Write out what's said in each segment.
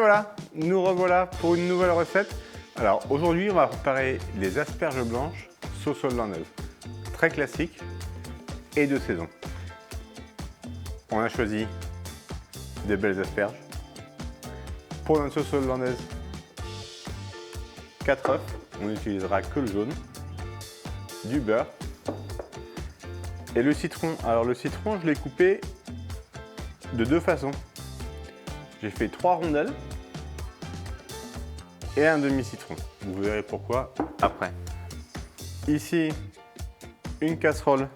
voilà, nous revoilà pour une nouvelle recette. Alors aujourd'hui, on va préparer les asperges blanches sauce hollandaise. Très classique et de saison. On a choisi des belles asperges. Pour notre sauce hollandaise, 4 œufs, on n'utilisera que le jaune, du beurre et le citron. Alors le citron, je l'ai coupé de deux façons. J'ai fait 3 rondelles et un demi-citron. Vous verrez pourquoi après. Ici, une casserole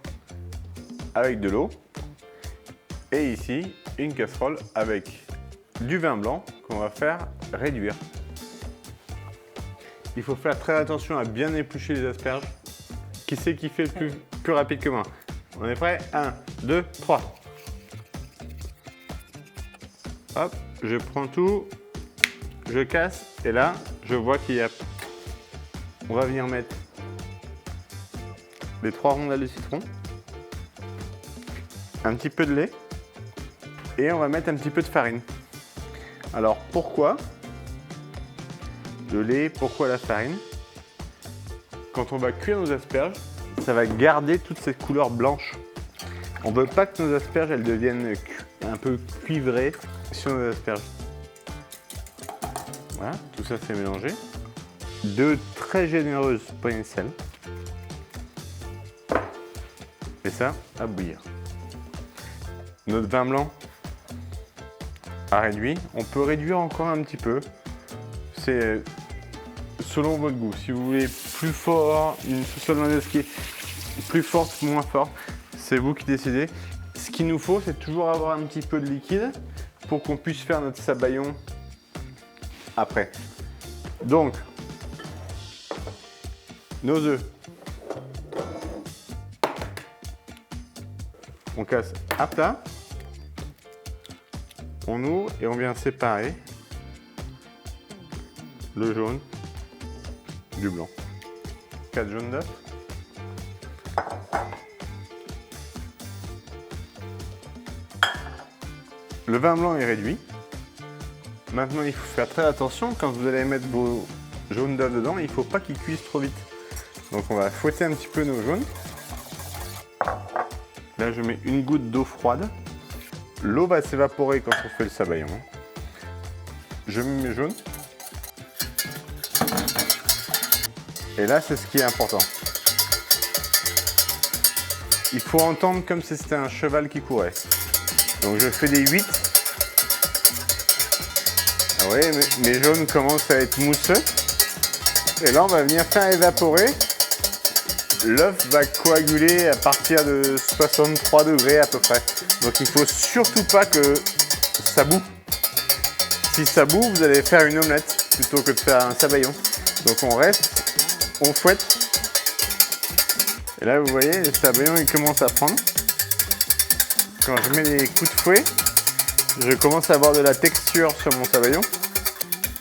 avec de l'eau et ici, une casserole avec du vin blanc qu'on va faire réduire. Il faut faire très attention à bien éplucher les asperges. Qui c'est qui fait le plus rapide que moi? On est prêt? 1, 2, 3. Hop, je prends tout, je casse et là, je vois qu'il y a... On va venir mettre les 3 rondelles de citron, un petit peu de lait et on va mettre un petit peu de farine. Alors pourquoi le lait, pourquoi la farine? Quand on va cuire nos asperges, ça va garder toute cette couleur blanche. On ne veut pas que nos asperges elles deviennent un peu cuivrées sur nos asperges. Voilà, tout ça c'est mélangé. 2 très généreuses poignées de sel. Et ça, à bouillir. Notre vin blanc à réduire. On peut réduire encore un petit peu. C'est selon votre goût. Si vous voulez plus fort, une sauce hollandaise qui est plus forte, moins forte, c'est vous qui décidez. Ce qu'il nous faut, c'est toujours avoir un petit peu de liquide pour qu'on puisse faire notre sabayon après. Donc, nos œufs, on casse à plat, on ouvre et on vient séparer le jaune du blanc. 4 jaunes d'œufs. Le vin blanc est réduit. Maintenant, il faut faire très attention quand vous allez mettre vos jaunes d'œufs dedans, il ne faut pas qu'ils cuisent trop vite. Donc on va fouetter un petit peu nos jaunes. Là, je mets une goutte d'eau froide. L'eau va s'évaporer quand on fait le sabayon. Je mets mes jaunes. Et là, c'est ce qui est important. Il faut entendre comme si c'était un cheval qui courait. Donc je fais des 8. Ah oui, mes jaunes commencent à être mousseux. Et là, on va venir faire évaporer. L'œuf va coaguler à partir de 63 degrés à peu près. Donc il ne faut surtout pas que ça boue. Si ça boue, vous allez faire une omelette plutôt que de faire un sabayon. Donc on reste, on fouette. Et là, vous voyez, le sabayon il commence à prendre. Quand je mets des coups de fouet, je commence à avoir de la texture sur mon sabayon.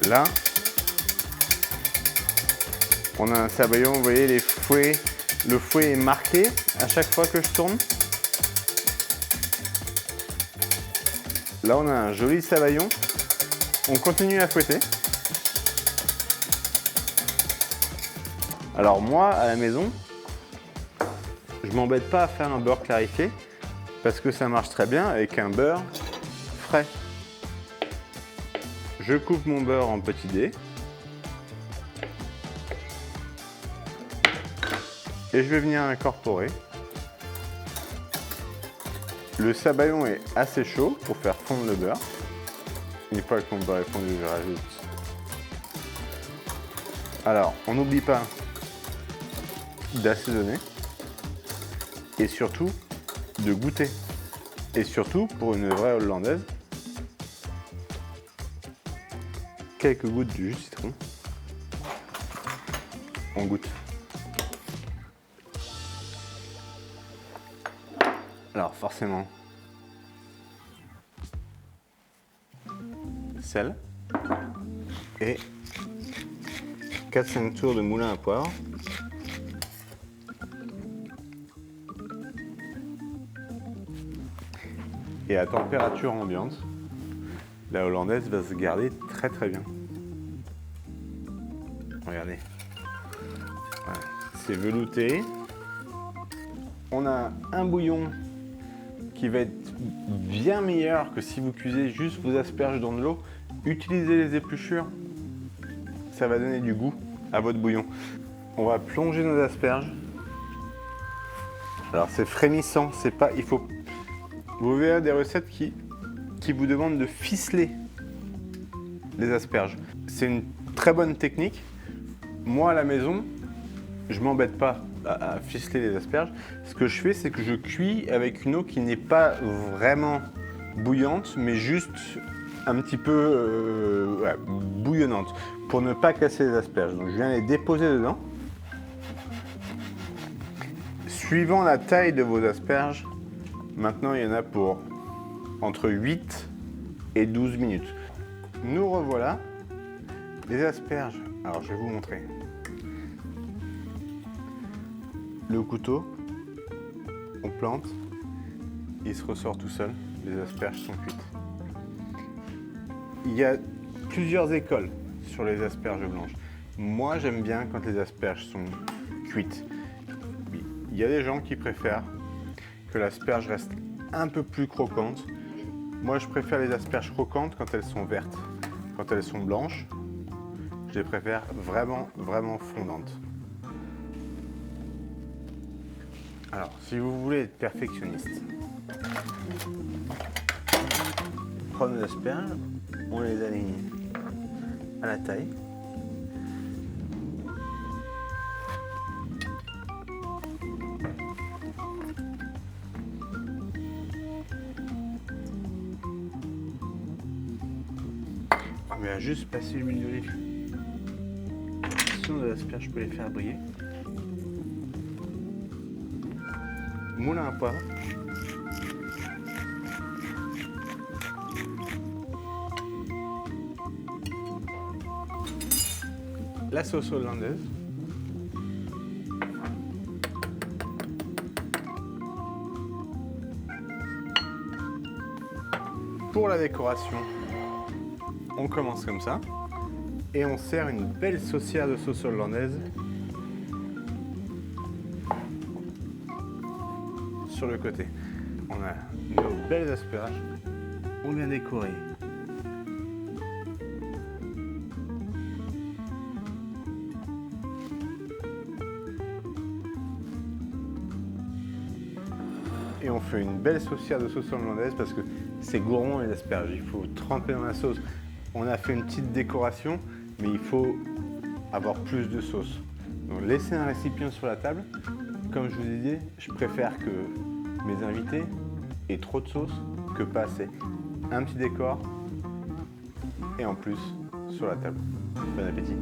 Là, on a un sabayon, vous voyez, les fouets, le fouet est marqué à chaque fois que je tourne. Là, on a un joli sabayon. On continue à fouetter. Alors moi, à la maison, je ne m'embête pas à faire un beurre clarifié parce que ça marche très bien avec un beurre frais. Je coupe mon beurre en petits dés et je vais venir incorporer. Le sabayon est assez chaud pour faire fondre le beurre. Une fois que mon beurre est fondu, je rajoute. Alors, on n'oublie pas d'assaisonner et surtout de goûter. Et surtout, pour une vraie hollandaise, quelques gouttes de jus de citron. On goûte. Alors forcément, sel et 4-5 tours de moulin à poivre. Et à température ambiante, la hollandaise va se garder très très bien. Regardez. Voilà. C'est velouté. On a un bouillon qui va être bien meilleur que si vous cuisez juste vos asperges dans de l'eau. Utilisez les épluchures, ça va donner du goût à votre bouillon. On va plonger nos asperges. Alors c'est frémissant, c'est pas, il faut. Vous verrez des recettes qui vous demandent de ficeler les asperges. C'est une très bonne technique. Moi à la maison, je m'embête pas à ficeler les asperges. Ce que je fais, c'est que je cuis avec une eau qui n'est pas vraiment bouillante, mais juste un petit peu bouillonnante pour ne pas casser les asperges. Donc je viens les déposer dedans. Suivant la taille de vos asperges, maintenant il y en a pour entre 8 et 12 minutes. Nous revoilà. Les asperges, alors je vais vous montrer. Le couteau, on plante, il se ressort tout seul, les asperges sont cuites. Il y a plusieurs écoles sur les asperges blanches. Moi, j'aime bien quand les asperges sont cuites. Il y a des gens qui préfèrent que l'asperge reste un peu plus croquante. Moi, je préfère les asperges croquantes quand elles sont vertes. Quand elles sont blanches, je les préfère vraiment, vraiment fondantes. Alors, si vous voulez être perfectionniste, prenez les asperges, on les aligne à la taille. On va juste passer l'huile d'olive sur nos asperges, je peux les faire briller. Moulin à poivre. La sauce hollandaise. Pour la décoration, on commence comme ça et on sert une belle saucière de sauce hollandaise sur le côté. On a nos belles asperges, on vient décorer. Et on fait une belle saucière de sauce hollandaise parce que c'est gourmand les asperges, il faut tremper dans la sauce. On a fait une petite décoration, mais il faut avoir plus de sauce. Donc laissez un récipient sur la table. Comme je vous ai dit, je préfère que mes invités aient trop de sauce que pas assez. Un petit décor et en plus sur la table. Bon appétit.